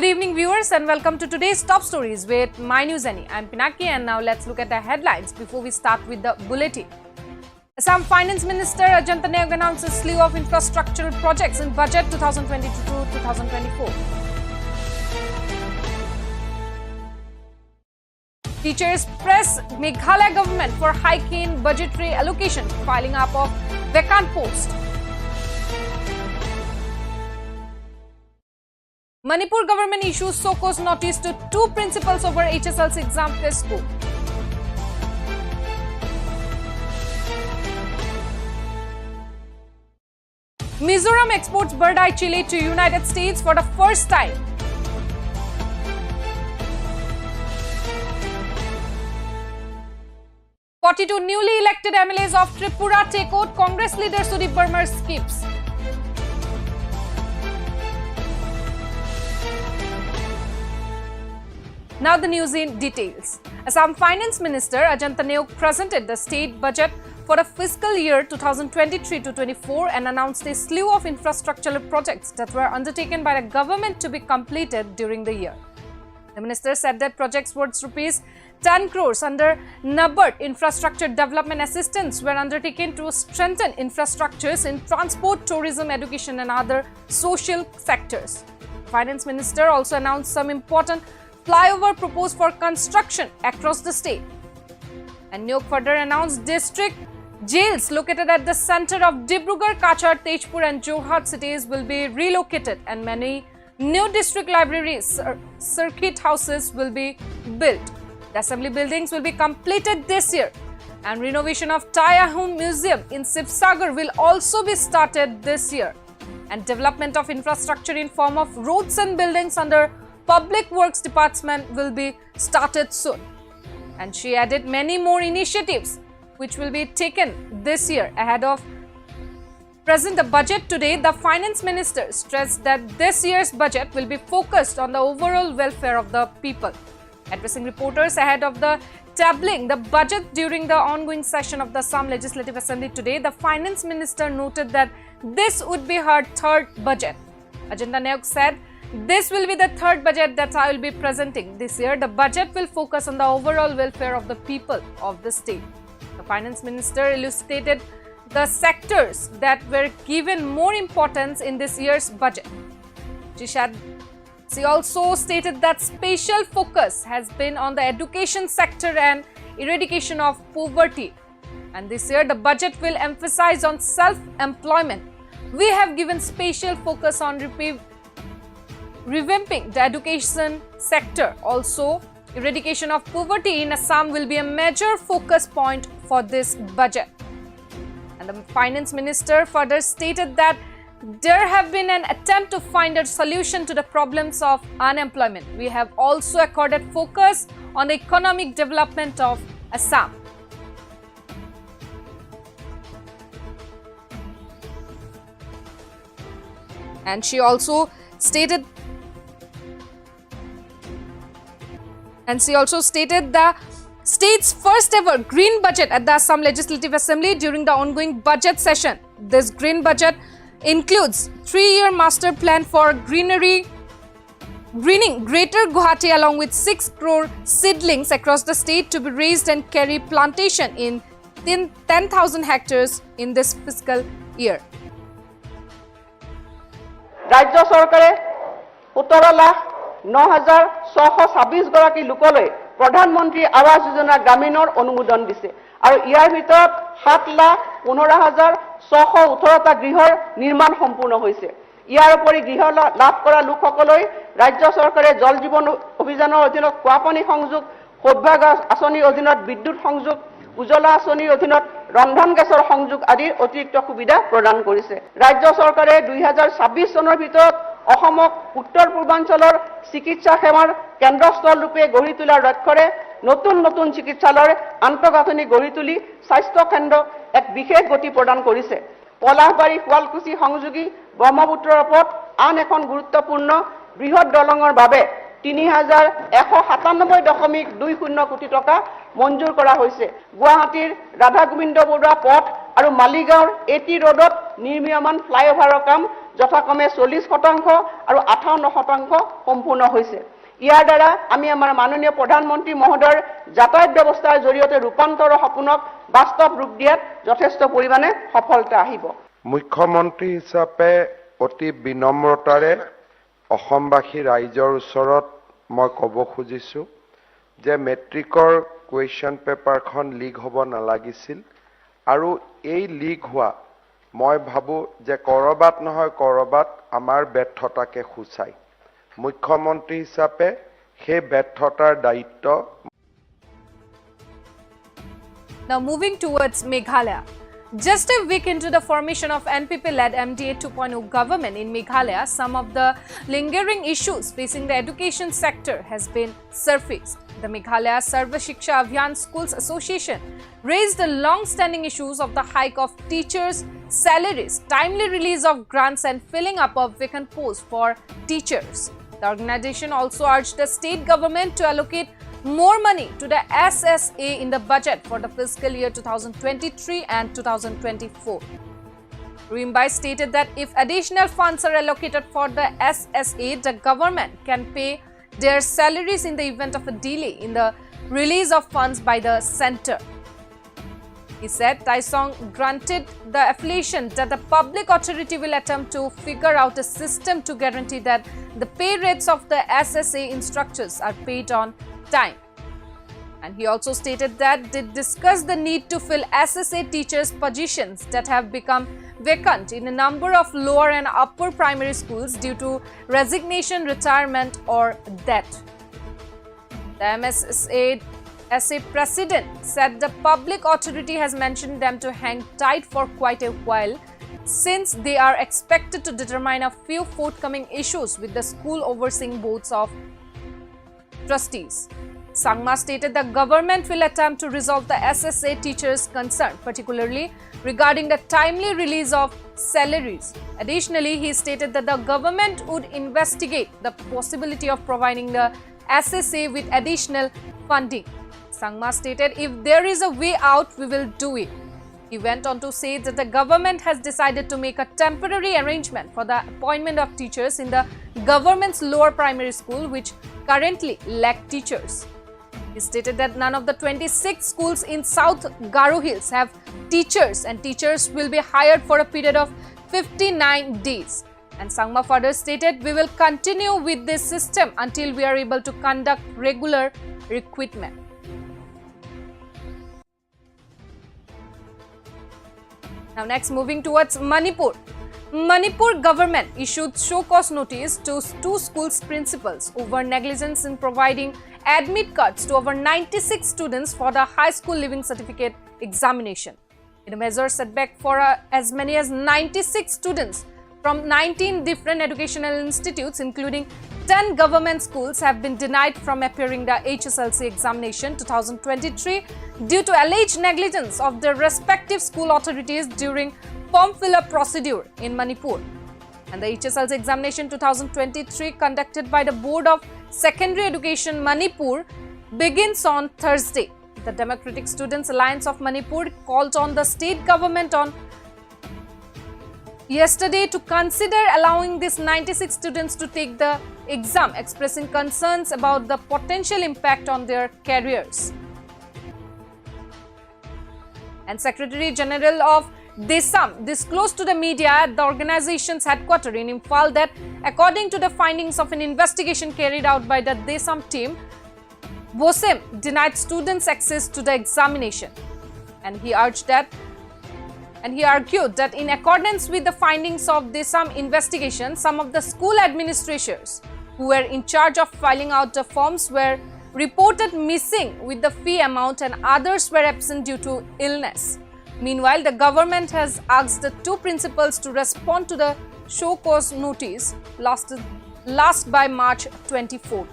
Good evening, viewers, and welcome to today's top stories with MyNewsNE. I'm Pinaki, and now let's look at the headlines before we start with the bulletin. Assam Finance Minister Ajanta Nayog announced a slew of infrastructural projects in Budget 2022-2024. Teachers press Meghalaya government for hike in budgetary allocation, filing up of vacant post. Manipur government issues so-cause notice to two principals over HSL's exam test score. Mizoram exports bird-eye chili to United States for the first time. "42 newly elected MLAs of Tripura take out Congress leader Sudip Burma's skips. Now the news in details. Assam Finance Minister Ajanta Nayog presented the state budget for the fiscal year 2023-24 and announced a slew of infrastructural projects that were undertaken by the government to be completed during the year. The minister said that projects worth rupees 10 crores under NABARD infrastructure development assistance were undertaken to strengthen infrastructures in transport, tourism, education and other social sectors. The Finance Minister also announced some important flyover proposed for construction across the state. And Nayog further announced district jails located at the center of Dibrugarh, Kachar, Tejpur and Jorhat cities will be relocated and many new district libraries, circuit houses will be built. The assembly buildings will be completed this year and renovation of Tayahun Museum in Sibsagar will also be started this year. And development of infrastructure in form of roads and buildings under Public Works Department will be started soon. And she added many more initiatives which will be taken this year ahead of present the budget today. The Finance Minister stressed that this year's budget will be focused on the overall welfare of the people. Addressing reporters ahead of the tabling the budget during the ongoing session of the Assam Legislative Assembly today, the Finance Minister noted that this would be her third budget. Ajanta Nayog said, "This will be the third budget that I will be presenting this year. The budget will focus on the overall welfare of the people of the state." The Finance Minister elucidated the sectors that were given more importance in this year's budget. She also stated that special focus has been on the education sector and eradication of poverty. And this year, the budget will emphasize on self-employment. We have given special focus on revamping the education sector. Also, eradication of poverty in Assam will be a major focus point for this budget. And the Finance Minister further stated that there have been an attempt to find a solution to the problems of unemployment. We have also accorded focus on the economic development of Assam. And she also stated the state's first ever green budget at the Assam Legislative Assembly during the ongoing budget session. This green budget includes 3-year master plan for greening Greater Guwahati along with 6 crore seedlings across the state to be raised and carry plantation in 10,000 hectares in this fiscal year. Rajya Sarkare 17,9,626 গৰাকী লোকলৈ প্ৰধানমন্ত্ৰী আৱাস যোজনা গ্ৰামীণৰ অনুমোদন দিছে আৰু ইয়াৰ ভিতৰত 7,15,618টা গৃহৰ নিৰ্মাণ সম্পূৰ্ণ হৈছে। ইয়াৰ উপৰি গৃহ লাভ কৰা লোকসকললৈ ৰাজ্য চৰকাৰে জল জীৱন অভিযানৰ অধীনত খোৱা পানী সংযোগ, সৌভাগ্য আঁচনিৰ অধীনত বিদ্যুৎ সংযোগ, উজ্জ্বলা আঁচনিৰ অধীনত ৰন্ধন গেছৰ সংযোগ আদিৰ অতিৰিক্ত সুবিধা প্ৰদান কৰিছে। ৰাজ্য চৰকাৰে 2026 চনৰ ভিতৰত অসমক উত্তৰ পূৰ্বাঞ্চলৰ চিকিৎসা সেৱাৰ কেন্দ্ৰস্থল ৰূপে গঢ়ি তোলাৰ লক্ষ্যৰে নতুন চিকিৎসালয়ৰ আন্তঃগাঁথনি গঢ়ি তুলি স্বাস্থ্য কেন্দ্ৰক এক বিশেষ গতি প্ৰদান কৰিছে। পলাশবাৰী শুৱালকুছি সংযোগী ব্ৰহ্মপুত্ৰৰ ওপৰত আন এখন গুৰুত্বপূৰ্ণ বৃহৎ দলঙৰ বাবে 3,197.20 কোটি টকা মঞ্জুৰ কৰা হৈছে। গুৱাহাটীৰ ৰাধা গোবিন্দ বৰুৱা পথ আৰু মালিগাঁৱৰ এটি ৰোডত নিৰ্মীয়মান ফ্লাইঅভাৰৰ কাম যথাক্ৰমে 40% আৰু 58% সম্পূৰ্ণ হৈছে। ইয়াৰ দ্বাৰা আমি আমাৰ মাননীয় প্ৰধানমন্ত্ৰী মহোদয়ৰ যাতায়াত ব্যৱস্থাৰ জৰিয়তে ৰূপান্তৰৰ সপোনক বাস্তৱ ৰূপ দিয়াত যথেষ্ট পৰিমাণে সফলতা আহিব। মুখ্যমন্ত্ৰী হিচাপে অতি বিনম্ৰতাৰে অসমবাসী ৰাইজৰ ওচৰত মই ক'ব খুজিছোঁ যে মেট্ৰিকৰ কুৱেশ্যন পেপাৰখন লিক হ'ব নালাগিছিল আৰু এই লিক হোৱা মই ভাবোঁ যে ক'ৰবাত নহয় ক'ৰবাত আমাৰ ব্যৰ্থতাকে সূচায়। মুখ্যমন্ত্ৰী হিচাপে সেই ব্যৰ্থতাৰ দায়িত্ব। Now moving towards Meghalaya. Just a week into the formation of NPP-led MDA 2.0 government in Meghalaya, some of the lingering issues facing the education sector has been surfaced. The Meghalaya Sarva Shiksha Abhiyan Schools Association raised the long-standing issues of the hike of teachers' salaries, timely release of grants and filling up of vacant posts for teachers. The organization also urged the state government to allocate more money to the SSA in the budget for the fiscal year 2023 and 2024. Rimbai stated that if additional funds are allocated for the SSA, the government can pay their salaries in the event of a delay in the release of funds by the center. He said Taisong granted the affiliation that the public authority will attempt to figure out a system to guarantee that the pay rates of the SSA instructors are paid on time. And he also stated that they discussed the need to fill SSA teachers' positions that have become vacant in a number of lower and upper primary schools due to resignation, retirement or death. The MSSA president said the public authority has mentioned them to hang tight for quite a while since they are expected to determine a few forthcoming issues with the school overseeing boards of trustees. Sangma stated the government will attempt to resolve the SSA teachers' concern, particularly regarding the timely release of salaries. Additionally, he stated that the government would investigate the possibility of providing the SSA with additional funding. Sangma stated, if there is a way out, we will do it. He went on to say that the government has decided to make a temporary arrangement for the appointment of teachers in the government's lower primary school, which currently lack teachers. He stated that none of the 26 schools in South Garo Hills have teachers and teachers will be hired for a period of 59 days. And Sangma further stated, we will continue with this system until we are able to conduct regular recruitment. Now next, moving towards Manipur. Manipur government issued show cause notice to two schools principals over negligence in providing admit cards to over 96 students for the high school living certificate examination. In a major setback for as many as 96 students from 19 different educational institutes, including 10 government schools, have been denied from appearing the HSLC examination 2023 due to alleged negligence of their respective school authorities during form fill-up procedure in Manipur. And the HSLC examination 2023 conducted by the Board of Secondary Education Manipur begins on Thursday. The Democratic Students Alliance of Manipur called on the state government on yesterday to consider allowing these 96 students to take the exam, expressing concerns about the potential impact on their careers. And Secretary General of Assam disclosed to the media at the organization's headquarters in Imphal that according to the findings of an investigation carried out by the Assam team, BOSEM denied students access to the examination. And he argued that in accordance with the findings of the Assam investigation, some of the school administrators who were in charge of filling out the forms were reported missing with the fee amount and others were absent due to illness. Meanwhile, the government has asked the two principals to respond to the show cause notice last by March 24.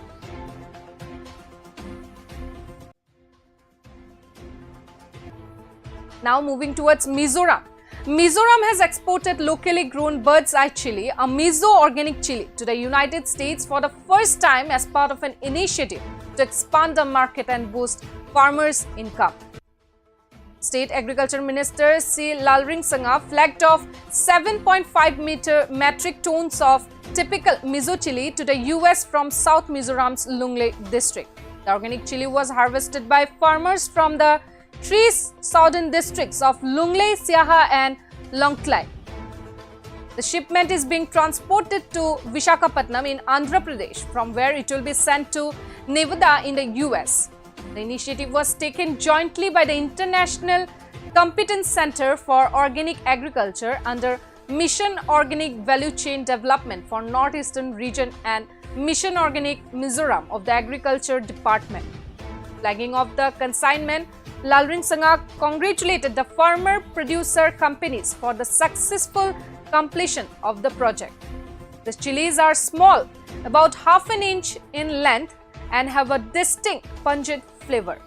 Now moving towards Mizoram. Mizoram has exported locally grown bird's eye chili, a Mizo organic chili, to the United States for the first time as part of an initiative to expand the market and boost farmers' income. State Agriculture Minister C. Lalringsanga flagged off 7.5 metric tons of typical Mizo chili to the US from South Mizoram's Lunglei district. The organic chili was harvested by farmers from the three southern districts of Lunglei, Siaha and Longklai. The shipment is being transported to Visakhapatnam in Andhra Pradesh, from where it will be sent to Nevada in the US. The initiative was taken jointly by the International Competence Center for Organic Agriculture under Mission Organic Value Chain Development for Northeastern Region and Mission Organic Mizoram of the Agriculture Department. Flagging of the consignment, Lalringsanga congratulated the farmer-producer companies for the successful completion of the project. The chilies are small, about half an inch in length, and have a distinct pungent flavor.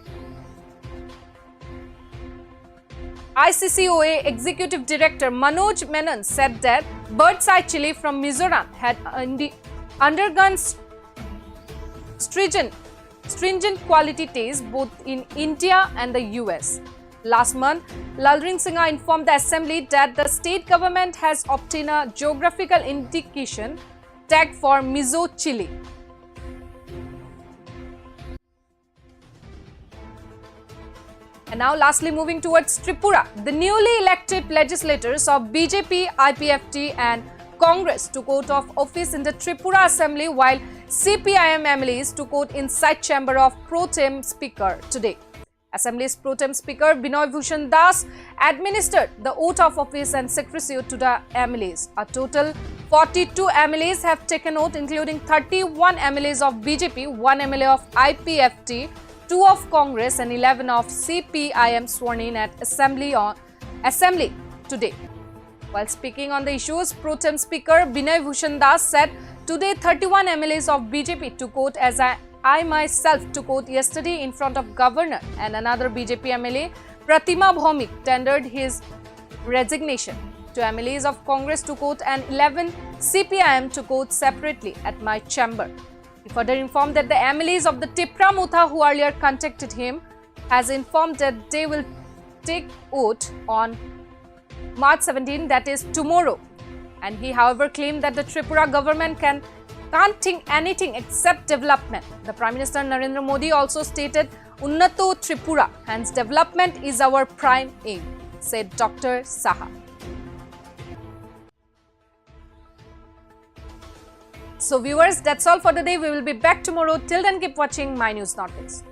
ICCOA Executive Director Manoj Menon said that bird's eye chili from Mizoram had undergone stringent quality tests both in India and the US. Last month, Lalringsanga informed the Assembly that the state government has obtained a geographical indication tag for Mizo chili. And now lastly, moving towards Tripura, the newly elected legislators of BJP, IPFT and Congress took oath of office in the Tripura Assembly, while CPIM MLAs took oath inside chamber of Pro Tem Speaker today. Assembly's Pro Tem Speaker Binay Das administered the oath of office and secrecy to the MLAs. A total 42 MLAs have taken oath, including 31 MLAs of BJP, 1 MLA of IPFT, 2 of Congress and 11 of CPIM sworn in at Assembly today. While speaking on the issues, Pro Tem Speaker Binay Das said, today 31 MLAs of BJP took oath as I myself took oath yesterday in front of Governor, and another BJP MLA, Pratima Bhaumik, tendered his resignation. 2 MLAs of Congress took oath and 11 CPIM took oath separately at my chamber. He further informed that the MLAs of the Tripura Mutha who earlier contacted him has informed that they will take oath on March 17, that is tomorrow. And he, however, claimed that the Tripura government can't think anything except development. The Prime Minister Narendra Modi also stated, Unnato Tripura, hence development is our prime aim, said Dr. Saha. So viewers, that's all for the day. We will be back tomorrow. Till then, keep watching My News Northeast.